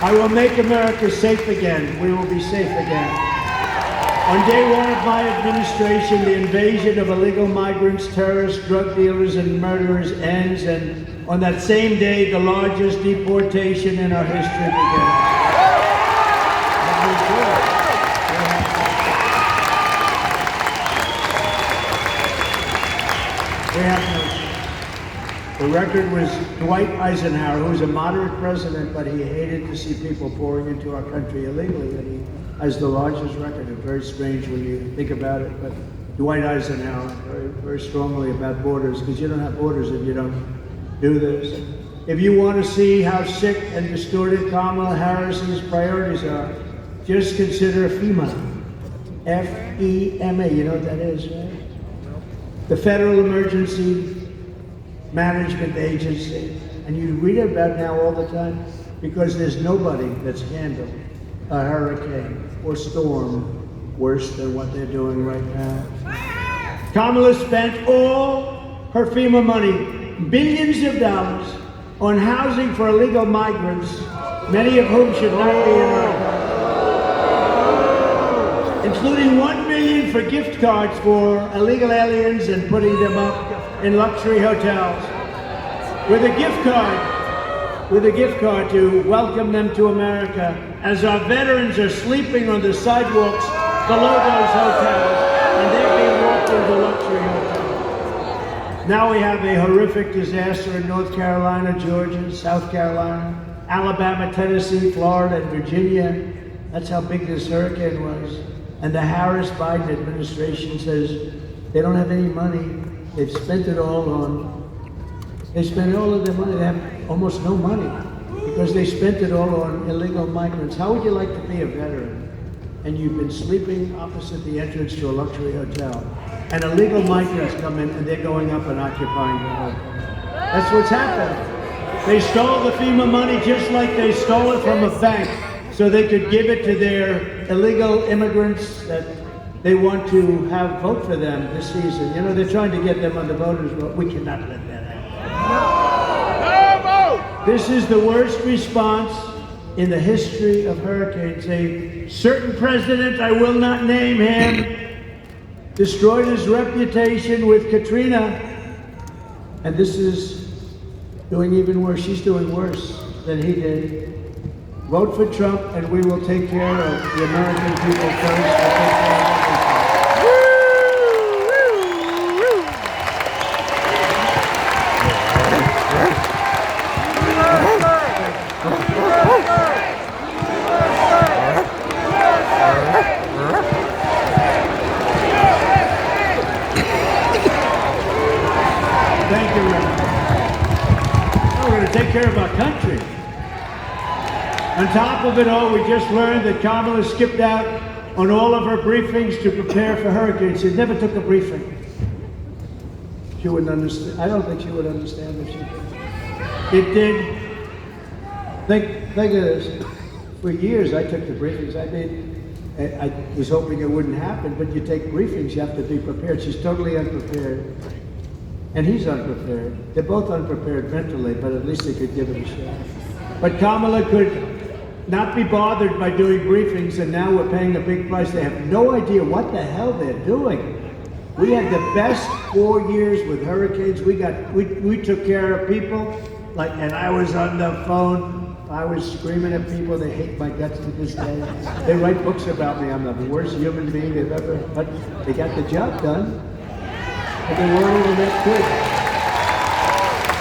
I will make America safe again. We will be safe again. On day one of my administration, the invasion of illegal migrants, terrorists, drug dealers, and murderers ends, and on that same day, the largest deportation in our history begins. The record was Dwight Eisenhower, who was a moderate president, but he hated to see people pouring into our country illegally, and he has the largest record. It's very strange when you think about it, but Dwight Eisenhower, very, very strongly about borders, because you don't have borders if you don't do this. If you want to see how sick and distorted Kamala Harris's priorities are, just consider FEMA. F-E-M-A, you know what that is, right? The Federal Emergency Management Agency, and you read about it now all the time, because there's nobody that's handled a hurricane or storm worse than what they're doing right now. Kamala spent all her FEMA money, billions of dollars, on housing for illegal migrants, many of whom should not be in our country, including $1 million for gift cards for illegal aliens and putting them up in luxury hotels with a gift card to welcome them to America as our veterans are sleeping on the sidewalks below those hotels and they're being walked into luxury hotels. Now we have a horrific disaster in North Carolina, Georgia, South Carolina, Alabama, Tennessee, Florida, and Virginia. That's how big this hurricane was. And the Harris-Biden administration says they don't have any money. They've spent it all they spent all of their money. They have almost no money because they spent it all on illegal migrants. How would you like to be a veteran and you've been sleeping opposite the entrance to a luxury hotel and illegal migrants come in and they're going up and occupying the hotel? That's what's happened. They stole the FEMA money just like they stole it from a bank so they could give it to their illegal immigrants that they want to have vote for them this season. You know, they're trying to get them on the voters' roll. We cannot let that happen. This is the worst response in the history of hurricanes. A certain president, I will not name him, destroyed his reputation with Katrina. And this is doing even worse. She's doing worse than he did. Vote for Trump and we will take care of the American people first. Thank you, Reverend. We're going to take care of our country. On top of it all, we just learned that Kamala skipped out on all of her briefings to prepare for hurricanes. She never took a briefing. She wouldn't understand. I don't think she would understand if she did. It did. Think of this. For years, I took the briefings. I was hoping it wouldn't happen, but you take briefings, you have to be prepared. She's totally unprepared. And he's unprepared. They're both unprepared mentally, but at least they could give it a shot. But Kamala could not be bothered by doing briefings, and now we're paying a big price. They have no idea what the hell they're doing. We had the best 4 years with hurricanes. We took care of people, and I was on the phone. I was screaming at people. They hate my guts to this day. They write books about me. I'm the worst human being they've ever, but they got the job done. And they weren't even that good.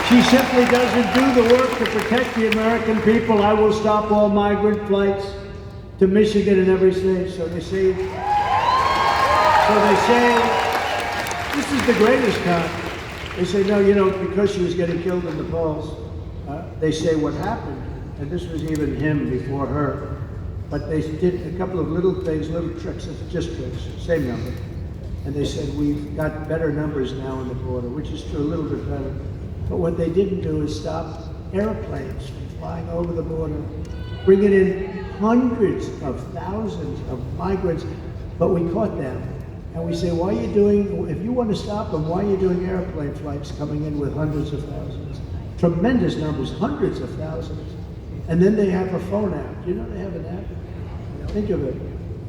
She simply doesn't do the work to protect the American people. I will stop all migrant flights to Michigan and every state. So they say, this is the greatest time. They say, no, because she was getting killed in the polls, they say what happened. And this was even him before her. But they did a couple of little things, little tricks, just tricks, same number. And they said, we've got better numbers now on the border, which is true, a little bit better. But what they didn't do is stop airplanes from flying over the border, bringing in hundreds of thousands of migrants. But we caught them. And we say, why are you doing, if you want to stop them, why are you doing airplane flights coming in with hundreds of thousands? Tremendous numbers, hundreds of thousands. And then they have a phone app. Do you know they have an app? Think of it.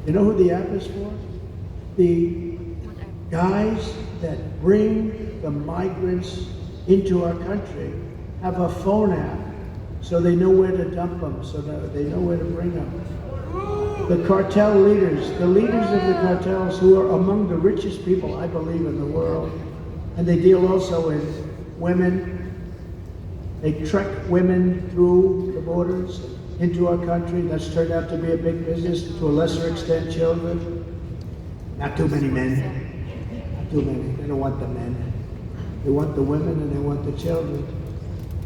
You know who the app is for? The guys that bring the migrants into our country have a phone app so they know where to dump them, so that they know where to bring them. The cartel leaders, the leaders of the cartels who are among the richest people, I believe, in the world, and they deal also in women. They trek women through the borders into our country. That's turned out to be a big business, to a lesser extent children. Not too many men. Not too many. They don't want the men. They want the women and they want the children.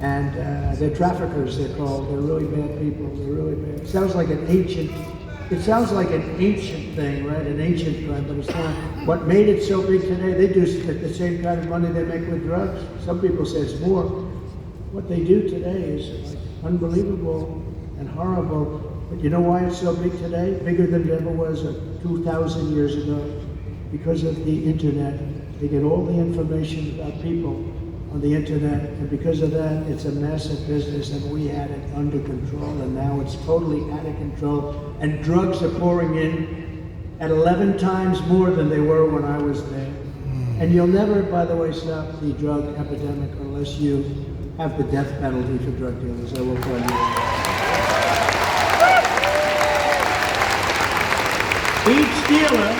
And they're traffickers, they're called. They're really bad people. They're really bad. It sounds like an ancient thing, right? An ancient crime, but it's not. What made it so big today, they do the same kind of money they make with drugs. Some people say it's more. What they do today is like unbelievable and horrible. But you know why it's so big today? Bigger than it ever was 2,000 years ago. Because of the internet. They get all the information about people on the internet, and because of that, it's a massive business, and we had it under control, and now it's totally out of control, and drugs are pouring in at 11 times more than they were when I was there. And you'll never, by the way, stop the drug epidemic unless you have the death penalty for drug dealers, I will tell you. Each dealer,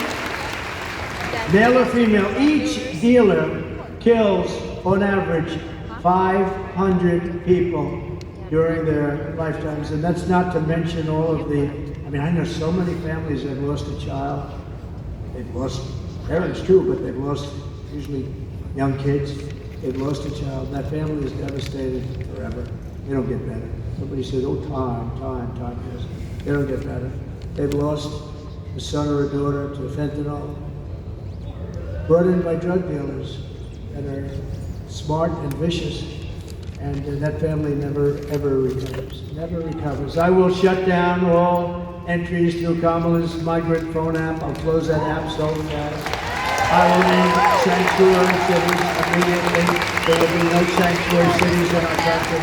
male or female, each dealer kills, on average, 500 people during their lifetimes. And that's not to mention all of the, I mean, I know so many families that have lost a child. They've lost parents too, but they've lost usually young kids. They've lost a child. That family is devastated forever. They don't get better. Somebody says, oh, time. Yes. They don't get better. They've lost a son or a daughter to fentanyl, brought in by drug dealers that are smart and vicious, and that family never, ever recovers. Never recovers. I will shut down all entries through Kamala's migrant phone app. I'll close that app so fast. I will name sanctuary cities immediately. There will be no sanctuary cities in our country.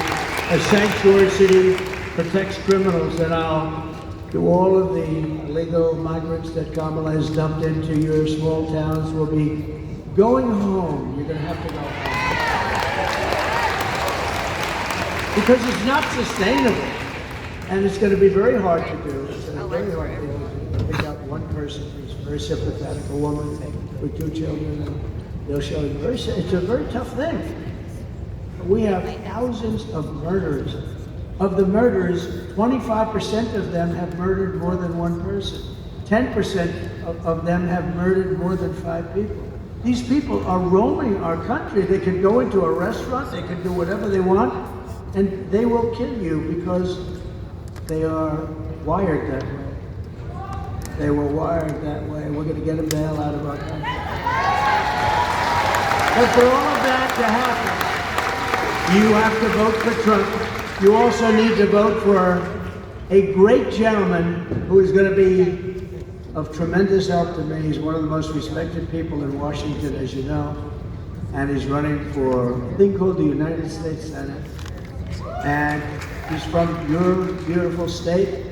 A sanctuary city protects criminals, and I'll do all of the illegal migrants that Kamala has dumped into your small towns will be going home. You're going to have to go home. Because it's not sustainable. And it's going to be very hard to do. It's going to be very hard to do. Pick out one person who's very sympathetic, a woman with 2 children, and they'll show you. It's a very tough thing. We have thousands of murders. Of the murders, 25% of them have murdered more than one person. 10% of them have murdered more than 5 people. These people are roaming our country. They can go into a restaurant, they can do whatever they want, and they will kill you because they are wired that way. They were wired that way. We're going to get them the hell out of our country. But for all of that to happen, you have to vote for Trump. You also need to vote for a great gentleman who is going to be of tremendous help to me. He's one of the most respected people in Washington, as you know, and he's running for a thing called the United States Senate. And he's from your beautiful state,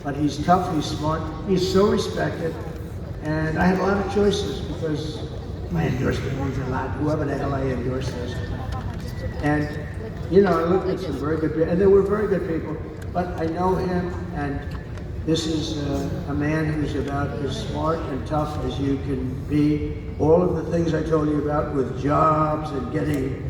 but he's tough, he's smart, he's so respected, and I have a lot of choices because my endorsement means a lot, whoever the hell I endorse this. And, you know, I looked at some very good people, and they were very good people, but I know him, and this is a man who's about as smart and tough as you can be. All of the things I told you about with jobs and getting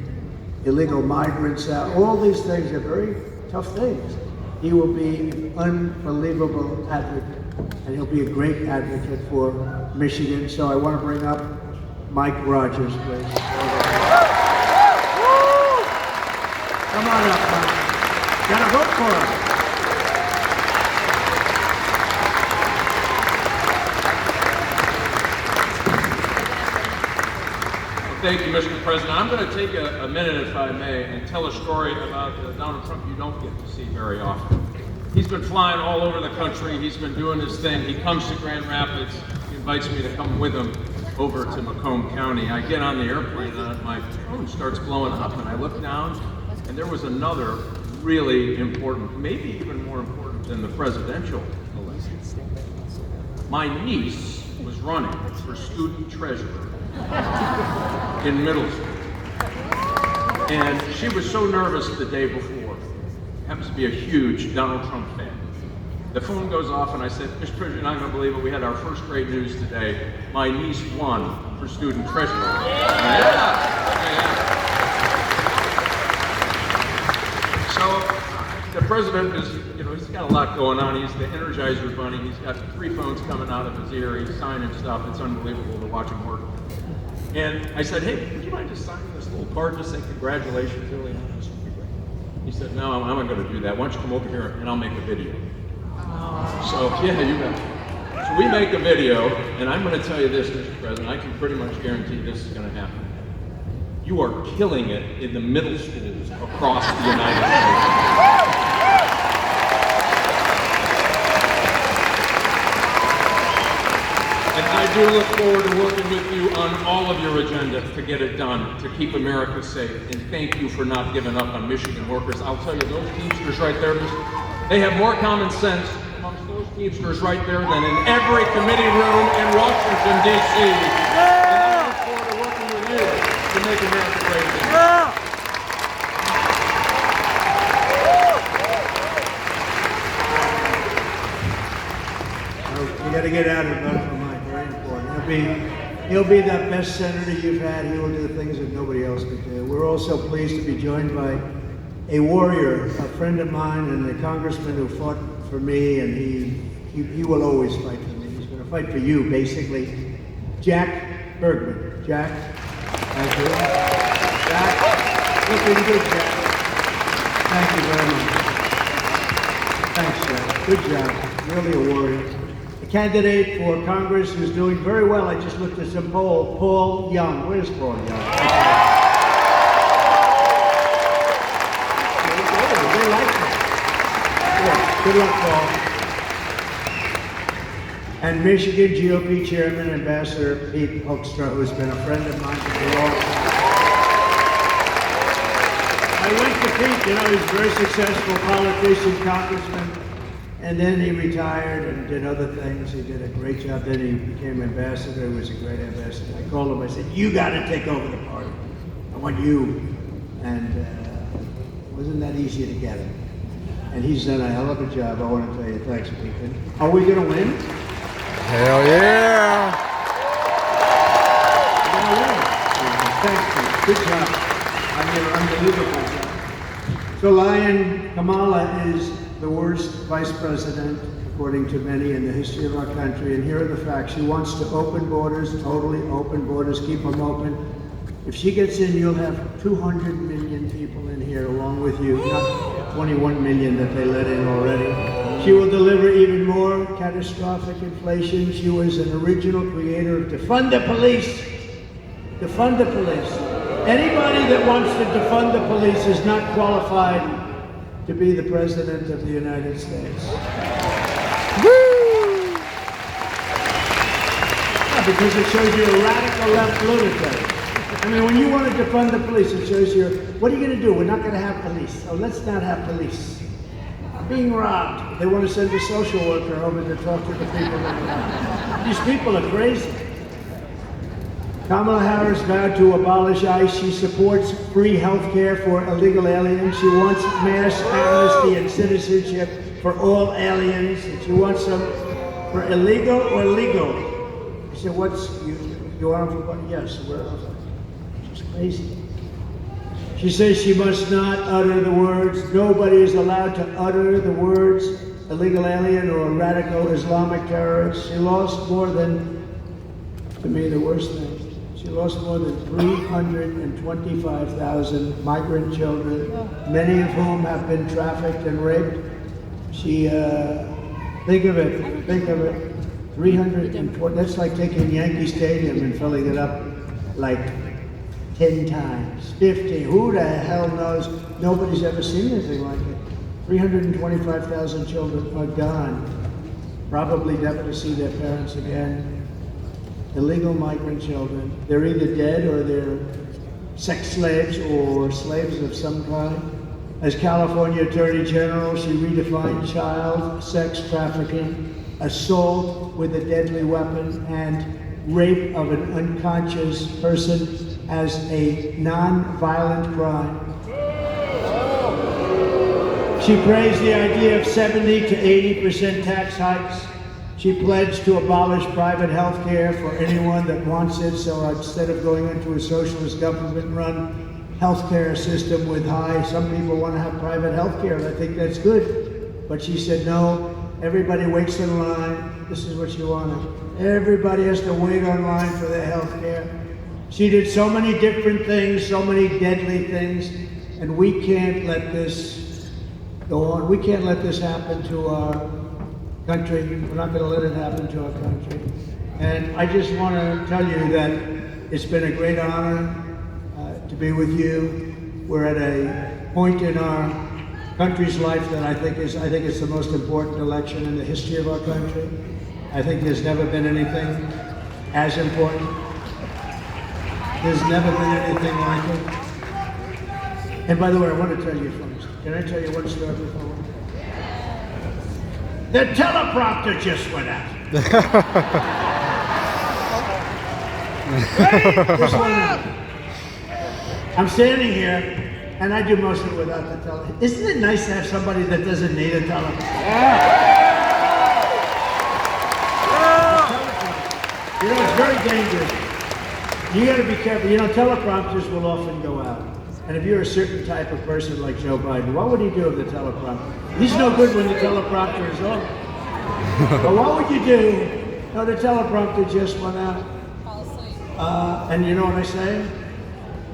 illegal migrants out, all these things are very tough things. He will be an unbelievable advocate, and he'll be a great advocate for Michigan. So I want to bring up Mike Rogers, please. Come on up, Mike. Gotta vote for him. Thank you, Mr. President. I'm going to take a minute, if I may, and tell a story about Donald Trump you don't get to see very often. He's been flying all over the country. He's been doing his thing. He comes to Grand Rapids. He invites me to come with him over to Macomb County. I get on the airplane and my phone starts blowing up, and I look down, and there was another really important, maybe even more important than the presidential election. My niece was running for student treasurer in middle school. And she was so nervous the day before. Happens to be a huge Donald Trump fan. The phone goes off and I said, Mr. President, you're not going to believe it. We had our first great news today. My niece won for student treasurer. Yeah. So the president is, he's got a lot going on. He's the Energizer Bunny. He's got 3 phones coming out of his ear. He's signing stuff. It's unbelievable to watch him work. And I said, hey, would you mind just signing this little card, just say congratulations, really? He said, no, I'm not going to do that. Why don't you come over here and I'll make a video. So, yeah, you bet. So we make a video, and I'm going to tell you this, Mr. President, I can pretty much guarantee this is going to happen. You are killing it in the middle schools across the United States. And I do look forward to working with you on all of your agenda to get it done, to keep America safe. And thank you for not giving up on Michigan workers. I'll tell you, those Teamsters right there, they have more common sense amongst those Teamsters right there than in every committee room in Washington, D.C. And I look forward to working with you to make America great again. You got to get out of it, Mike. Very important. He'll be the best senator you've had. He will do things that nobody else could do. We're also pleased to be joined by a warrior, a friend of mine, and a congressman who fought for me, and he will always fight for me. He's going to fight for you, basically. Jack Bergman. Jack, thank you. Jack, looking good, Jack. Thank you very much. Thanks, Jack. Good job. Really a warrior. A candidate for Congress who's doing very well. I just looked at some poll. Paul Young. Where's Paul Young? Good luck, Paul. And Michigan GOP Chairman, Ambassador Pete Hoekstra, who's been a friend of mine for a long time. I went to Pete, he's a very successful politician, congressman, and then he retired and did other things. He did a great job. Then he became ambassador. He was a great ambassador. I called him, I said, you got to take over the party. I want you. And it wasn't that easy to get him. And he's done a hell of a job. I want to tell you, thanks, Pete. Are we going to win? Hell yeah! We're going to win. Thanks, Pete. Good job. Unbelievable job. So Lion Kamala is the worst vice president, according to many, in the history of our country. And here are the facts. She wants to open borders, totally open borders, keep them open. If she gets in, you'll have 200 million people in here along with you, not 21 million that they let in already. She will deliver even more catastrophic inflation. She was an original creator of defund the police. Defund the police. Anybody that wants to defund the police is not qualified to be the President of the United States. Woo! Yeah, because it shows you're a radical left lunatic. I mean, when you want to defund the police, it shows you, what are you going to do? We're not going to have police. Oh, let's not have police. I'm being robbed. They want to send a social worker over to talk to the people that are robbed. These people are crazy. Kamala Harris vowed to abolish ICE. She supports free health care for illegal aliens. She wants mass amnesty and citizenship for all aliens. And she wants them for illegal or legal. I said, you want them for what? Yes, she's crazy. She says she must not utter the words. Nobody is allowed to utter the words illegal alien or radical Islamic terrorist. She lost more than, to me, the worst thing. She lost more than 325,000 migrant children, many of whom have been trafficked and raped. She, think of it, 320, that's like taking Yankee Stadium and filling it up like 10 times, 50, who the hell knows? Nobody's ever seen anything like it. 325,000 children are gone, probably never to see their parents again. Illegal migrant children. They're either dead or they're sex slaves or slaves of some kind. As California Attorney General, she redefined child sex trafficking, assault with a deadly weapon, and rape of an unconscious person as a non-violent crime. She praised the idea of 70 to 80% tax hikes. She pledged to abolish private health care for anyone that wants it, so instead of going into a socialist government-run healthcare system with some people want to have private health care, and I think that's good. But she said, no, everybody waits in line. This is what she wanted. Everybody has to wait online for their health care. She did so many different things, so many deadly things, and we can't let this go on. We can't let this happen to our country. We're not going to let it happen to our country. And I just want to tell you that it's been a great honor to be with you. We're at a point in our country's life that I think it's the most important election in the history of our country. I think there's never been anything as important. There's never been anything like it. And by the way, I want to tell you first. Can I tell you one story before? The teleprompter just went out. Ready? Just went out. I'm standing here, and I do most of it without the teleprompter. Isn't it nice to have somebody that doesn't need a teleprompter? You know, it's very dangerous. You got to be careful. You know, teleprompters will often go out. And if you're a certain type of person like Joe Biden, what would he do with the teleprompter? He's no good when the teleprompter is on. But what would you do? No, the teleprompter just went out. And you know what I say?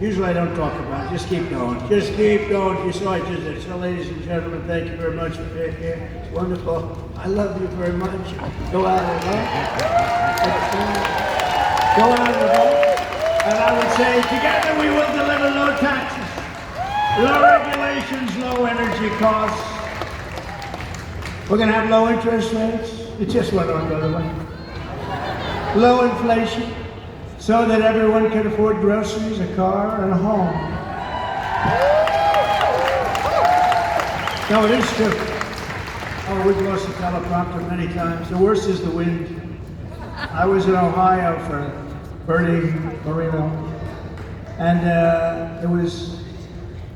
Usually I don't talk about it. Just keep going. Just keep going. You saw I just did. So ladies and gentlemen, thank you very much for being here. It's wonderful. I love you very much. Go out and vote. Go out and vote. And I would say, together we will deliver low taxes, low regulations, low energy costs. We're going to have low interest rates. It just went on the other way. Low inflation, so that everyone can afford groceries, a car, and a home. No, it is true. Oh, we've lost the teleprompter many times. The worst is the wind. I was in Ohio for Bernie Moreno, and it was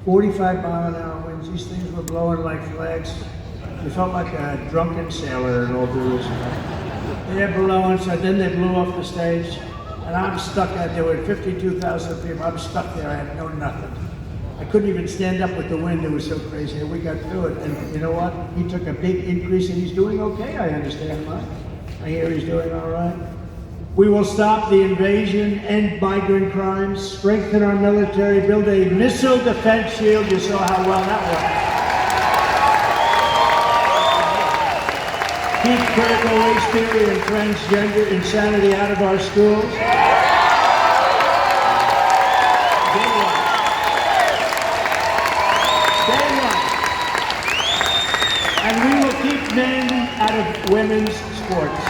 45-mile-an-hour winds. These things were blowing like flags. You felt like a drunken sailor in all due respect. They're blowing, so then they blew off the stage, and I'm stuck out there with 52,000 people. I'm stuck there. I had no nothing. I couldn't even stand up with the wind. It was so crazy. We got through it, and you know what? He took a big increase, and he's doing okay. I understand why. I hear he's doing all right. We will stop the invasion, end migrant crimes, strengthen our military, build a missile defense shield. You saw how well that worked. Keep critical race theory and transgender insanity out of our schools. Stay one. And we will keep men out of women's sports.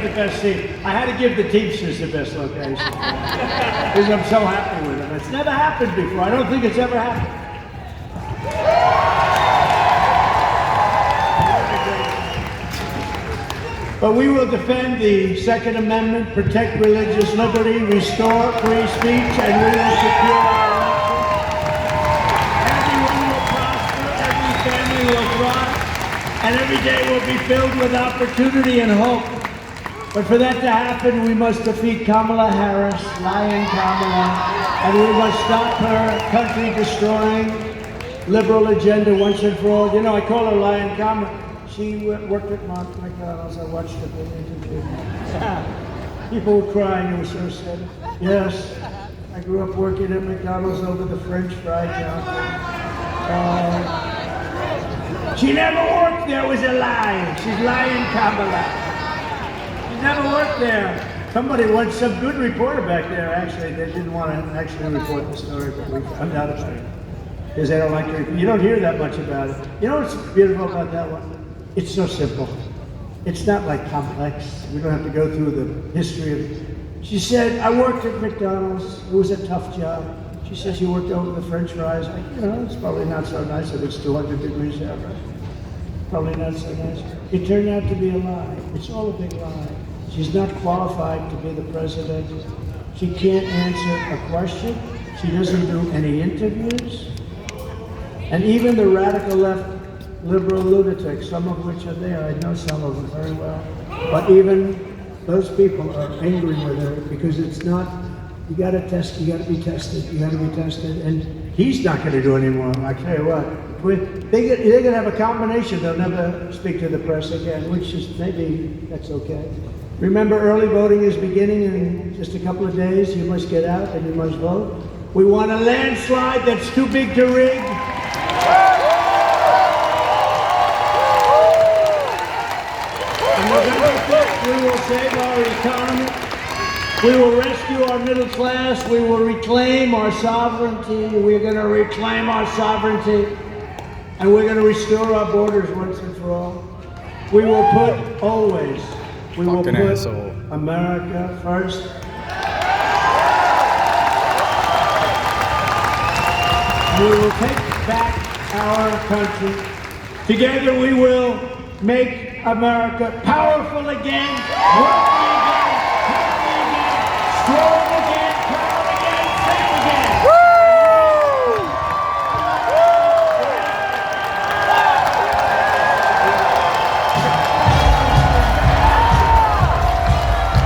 The best seat. I had to give the Teamsters the best location because I'm so happy with them. It's never happened before. I don't think it's ever happened. But we will defend the Second Amendment, protect religious liberty, restore free speech, and we will secure our elections. Everyone will prosper, every family will thrive, and every day will be filled with opportunity and hope. But for that to happen, we must defeat Kamala Harris, lying Kamala, and we must stop her country-destroying liberal agenda once and for all. You know, I call her lying Kamala. She worked at McDonald's. I watched her interview. People were crying. It was so sad. Yes, I grew up working at McDonald's over the French fry counter. She never worked there. It was a lie. She's lying Kamala. never worked there. Somebody wants some good reporter back there, actually. They didn't want to actually report the story, but we found out about it. Because they don't like to report. You don't hear that much about it. You know what's beautiful about that one? It's so simple. It's not like complex. We don't have to go through the history of it. She said, I worked at McDonald's. It was a tough job. She says she worked over the French fries. It's probably not so nice if it's 200 degrees out, right? Probably not so nice. It turned out to be a lie. It's all a big lie. She's not qualified to be the president. She can't answer a question. She doesn't do any interviews. And even the radical left liberal lunatics, some of which are there, I know some of them very well, but even those people are angry with her because it's not, you gotta test, you gotta be tested, you gotta be tested, and he's not gonna do anymore. I tell you what, they're gonna have a combination, they'll never speak to the press again, which is, maybe that's okay. Remember, early voting is beginning in just a couple of days. You must get out and you must vote. We want a landslide that's too big to rig. And November 5th, we will save our economy. We will rescue our middle class. We will reclaim our sovereignty. We're going to reclaim our sovereignty. And we're going to restore our borders once and for all. We will put always. We will put America first. We will take back our country. Together we will make America powerful again, wealthy again, happy again, strong